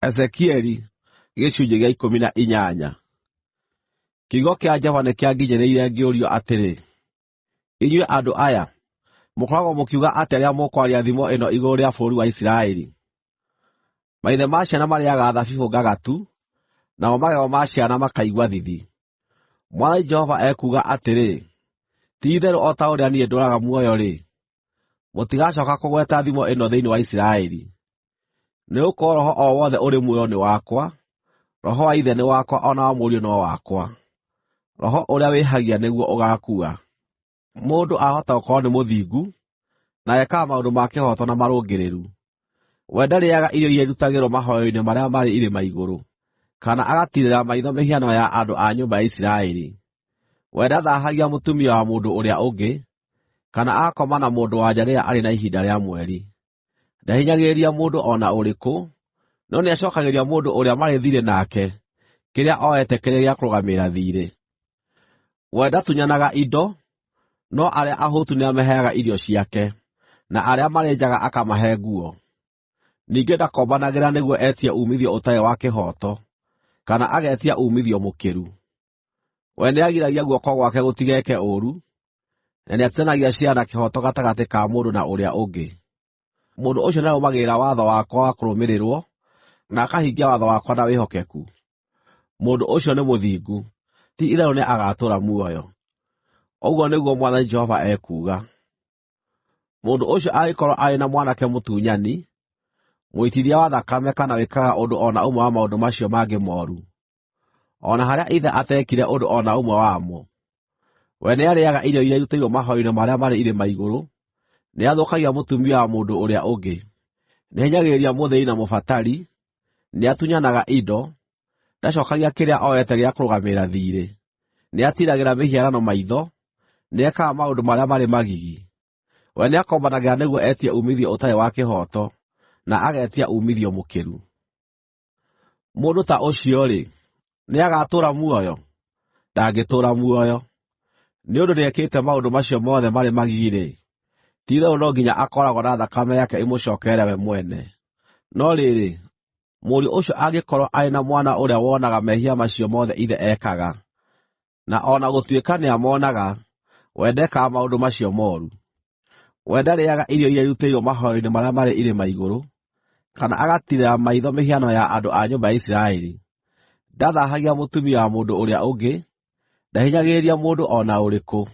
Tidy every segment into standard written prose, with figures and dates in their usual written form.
Ezekieli gĩcunjĩ gĩa 18. Kiugo kĩa Jehova nĩkĩanginyĩrĩire ngĩũrio atĩrĩ: Inyuĩ andũ aya, mũkoragwo mũkiuga atĩa rĩrĩa mũkwaria thimo ĩno igũrũ rĩa bũrũri wa Isiraeli? Maithe ma ciana marĩĩaga thabibũ ngagatu, namo magego ma ciana makaigua thithi. Mwathani Jehova ekuuga atĩrĩ: Ti-itherũ o ta ũrĩa niĩ ndũũraga muoyo-rĩ, mũtigacooka kũgweta thimo ĩno thĩinĩ wa Isiraeli. Nĩgũkorwo roho o wothe ũrĩ muoyo nĩ wakwa, roho wa ithe nĩ wakwa, o na wa mũriũ no wakwa. Roho ũrĩa wĩhagia nĩguo ũgaakua. Mũndũ ahota gũkorwo nĩ mũthingu, na ekaga maũndũ ma kĩhooto na marũngĩrĩru. We ndarĩĩaga irio iria irutagĩrwo mahooero-inĩ marĩa marĩ irĩma igũrũ, kana agatiirĩra maitho mĩhianano ya andũ a nyũmba ya Isiraeli. We ndathaahagia mũtumia wa mũndũ ũrĩa ũngĩ, kana agakoma na mũndũ-wa-nja rĩrĩa arĩ na ihinda rĩa mweri. Ndahinyagĩrĩria mũndũ o na ũrĩkũ, no nĩacookagĩria mũndũ ũrĩa marĩ thiirĩ nake kĩrĩa ooete kĩrĩ gĩa kũrũgamĩrĩra thiirĩ. We ndatunyanaga indo, no arĩa ahũtu nĩamaheaga irio ciake, na arĩa marĩ njaga akamahe nguo. Ningĩ ndakombanagĩra nĩguo etie uumithio ũtarĩ wa kĩhooto, kana agetia uumithio mũkĩru. We nĩagiragia guoko gwake gũtigeke ũũru, na nĩatuithanagia ciira na kĩhooto gatagatĩ ka mũndũ na ũrĩa ũngĩ. Mũndũ ũcio nĩarũmagĩrĩra watho wakwa wa kũrũmĩrĩrwo, na akahingia watho wakwa na wĩhokeku. Mũndũ ũcio nĩ mũthingu, ti-itherũ nĩ agaatũũra muoyo. Ũguo nĩguo Mwathani Jehova ekuuga. Mũndũ ũcio angĩkorwo arĩ na mwanake mũtunyani, mũitithia wa thakame, kana wĩkaga ũndũ o na ũmwe wa maũndũ macio mangĩ mooru, o na harĩa ithe ateekire ũndũ o na ũmwe wamo, we nĩarĩĩaga irio iria irutĩirwo mahooero-inĩ marĩa marĩ irĩma igũrũ, nĩathũkagia mũtumia wa mũndũ ũrĩa ũngĩ, nĩahinyagĩrĩria mũthĩĩni na mũbatari, nĩatunyanaga indo, ndacookagia kĩrĩa ooete gĩa kũrũgamĩrĩra thiirĩ, nĩatiiragĩra mĩhianano maitho, nĩekaga maũndũ marĩa marĩ magigi. We nĩakombanagĩra nĩguo etie uumithio ũtarĩ wa kĩhooto, na agetia uumithio mũkĩru. Mũndũ ta ũcio-rĩ, nĩagatũũra muoyo? Ndangĩtũũra muoyo. Nĩ ũndũ nĩekĩte maũndũ macio mothe marĩ magigi-rĩ, ti-itherũ no nginya akooragwo na thakame yake ĩmũcookerere we mwene. No rĩrĩ, mũriũ ũcio angĩkorwo arĩ na mwana ũrĩa wonaga mehia macio mothe ithe ekaga, na o na gũtuĩka nĩamonaga, we ndekaga maũndũ macio mooru. We ndarĩĩaga irio iria irutĩirwo mahooero-inĩ marĩa marĩ irĩma igũrũ, kana agatiirĩra maitho mĩhianano ya andũ a nyũmba ya Isiraeli. Ndathaahagia mũtumia wa mũndũ ũrĩa ũngĩ, ndahinyagĩrĩria mũndũ o na ũrĩkũ,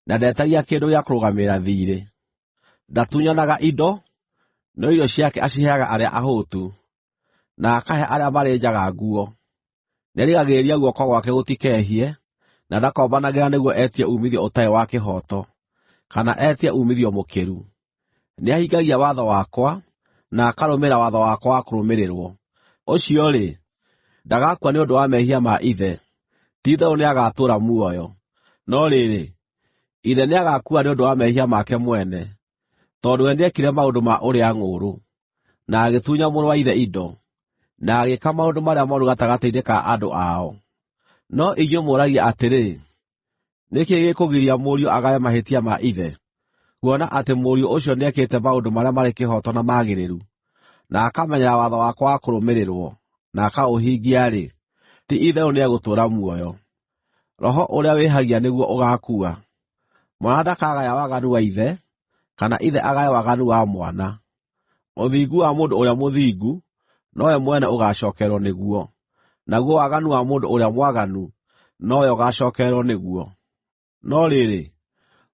na ndetagia kĩndũ gĩa kũrũgamĩrĩra thiirĩ. Ndatunyanaga indo, no irio ciake aciheaga arĩa ahũtu, na akahe arĩa marĩ njaga nguo. Nĩarigagĩrĩria guoko gwake gũtikehie, na ndakombanagĩra nĩguo etie uumithio ũtarĩ wa kĩhooto, kana etie uumithio mũkĩru. Nĩahingagia watho wakwa, na akarũmĩrĩra watho wakwa wa kũrũmĩrĩrwo. Ũcio-rĩ, ndagakua nĩ ũndũ wa mehia ma ithe, ti-itherũ nĩagatũũra muoyo. No rĩrĩ, ithe nĩagakua nĩ ũndũ wa mehia make mwene, tondũ we nĩekire maũndũ ma ũrĩa ng'ũũrũ, na agĩtunya mũrũ wa ithe indo, na agĩĩka maũndũ marĩa mooru gatagatĩ-inĩ ka andũ ao. No inyuĩ mũũragia atĩrĩ, nĩ kĩĩ gĩkũgiria mũriũ agae mahĩtia ma ithe, kuona atĩ mũriũ ũcio nĩekĩte maũndũ marĩa marĩ kĩhooto na magĩrĩru, na akamenyera watho wakwa wa kũrũmĩrĩrwo, na akaũhingia-rĩ, ti-itherũ nĩegũtũũra muoyo. Roho ũrĩa wĩhagia nĩguo ũgaakua. Mwana ndakagaya waganu wa ithe, kana ithe agae waganu wa mwana. Ũthingu wa mũndũ ũrĩa mũthingu nowe mwene ũgaacookererwo nĩguo, naguo waganu wa mũndũ ũrĩa mwaganu nowe ũgaacookererwo nĩguo. No rĩrĩ,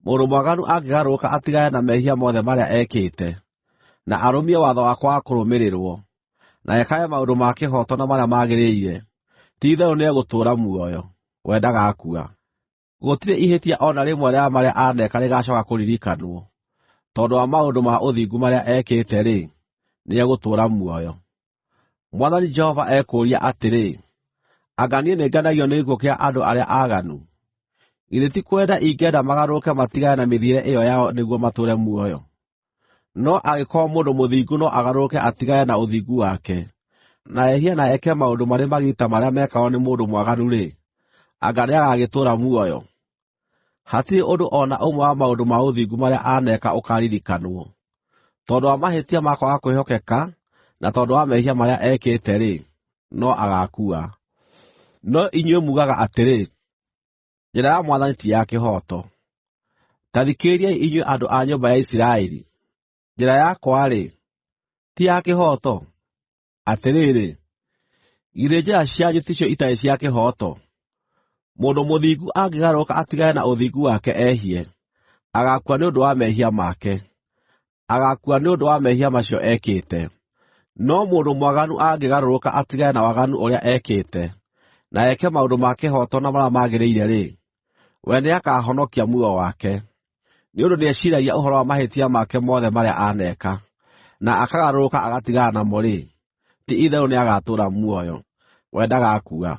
mũndũ mwaganu angĩgarũrũka atigane na mehia mothe marĩa ekĩte, na arũmie watho wakwa wa kũrũmĩrĩrwo, na ekage maũndũ ma kĩhooto na marĩa magĩrĩire, ti-itherũ nĩegũtũũra muoyo, we ndagakua. Gũtirĩ ihĩtia o na rĩmwe rĩa marĩa aaneka rĩgaacooka kũririkanwo. Tondũ wa maũndũ ma ũthingu marĩa ekĩte-rĩ, nĩegũtũũra muoyo. Mwathani Jehova ekũũria atĩrĩ: Anga niĩ nĩngenagio nĩ gĩkuũ kĩa andũ arĩa aaganu? Githĩ ti kwenda ingĩenda magarũrũke matigane na mĩthiĩre ĩyo yao nĩguo matũũre muoyo? No angĩkorwo mũndũ mũthingu no agarũrũke atigane na ũthingu wake, na ehie na eke maũndũ marĩ magigi ta marĩa mekagwo nĩ mũndũ mwaganu-rĩ, anga nĩagagĩtũũra muoyo? Hatirĩ ũndũ o na ũmwe wa maũndũ ma ũthingu marĩa aaneka ũkaaririkanwo. Tondũ wa mahĩtia ma kwaga kwĩhokeka na tondũ wa mehia marĩa ekĩte-rĩ, no agaakua. No inyuĩ muugaga atĩrĩ, ‘Njĩra ya Mwathani ti ya kĩhooto.’ Ta thikĩrĩriai inyuĩ andũ a nyũmba ya Isiraeli: njĩra yakwa-rĩ, ti ya kĩhooto? Atĩrĩrĩ, githĩ njĩra cianyu ticio itarĩ cia kĩhooto? Mũndũ mũthingu angĩgarũrũka atigane na ũthingu wake ehie, agaakua nĩ ũndũ wa mehia make; agaakua nĩ ũndũ wa mehia macio ekĩte. No mũndũ mwaganu angĩgarũrũka atigane na waganu ũrĩa ekĩte, na eke maũndũ ma kĩhooto na marĩa magĩrĩire-rĩ, we nĩakahonokia muoyo wake, nĩ ũndũ nĩeciiragia ũhoro wa mahĩtia make mothe marĩa aaneka, na akagarũrũka agatigana namo-rĩ, ti-itherũ nĩagatũũra muoyo, we ndagakua.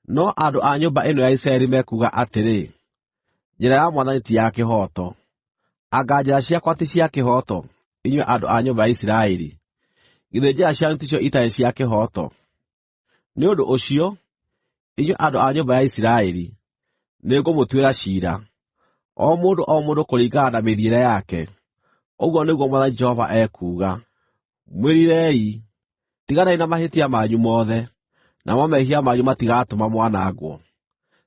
No andũ a nyũmba ĩno ya Isiraeli mekuuga atĩrĩ, ‘Njĩra ya Mwathani ti ya kĩhooto.’ Anga njĩra ciakwa ti cia kĩhooto, inyuĩ andũ a nyũmba ya Isiraeli? Githĩ njĩra cianyu ticio itarĩ cia kĩhooto? Nĩ ũndũ ũcio, inyuĩ andũ a nyũmba ya Isiraeli, nĩngũmũtuĩra ciira, o mũndũ kũringana na mĩthiĩre yake, ũguo nĩguo Mwathani Jehova ekuuga. Mwĩrirei! Tiganai na mahĩtia manyu mothe, namo mehia manyu matigatũma mwanangwo.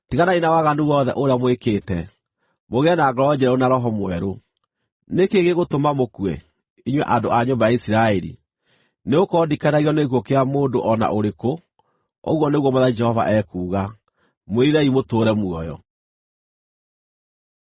Tiganai na waganu wothe ũrĩa mwĩkĩte, mũgĩe na ngoro njerũ na roho mwerũ. Nĩ kĩĩ gĩgũtũma mũkue, inyuĩ andũ a nyũmba ya Isiraeli? Nĩgũkorwo ndikenagio nĩ gĩkuũ kĩa mũndũ o na ũrĩkũ, ũguo nĩguo Mwathani Jehova ekuuga. Mwĩrirei mũtũũre muoyo.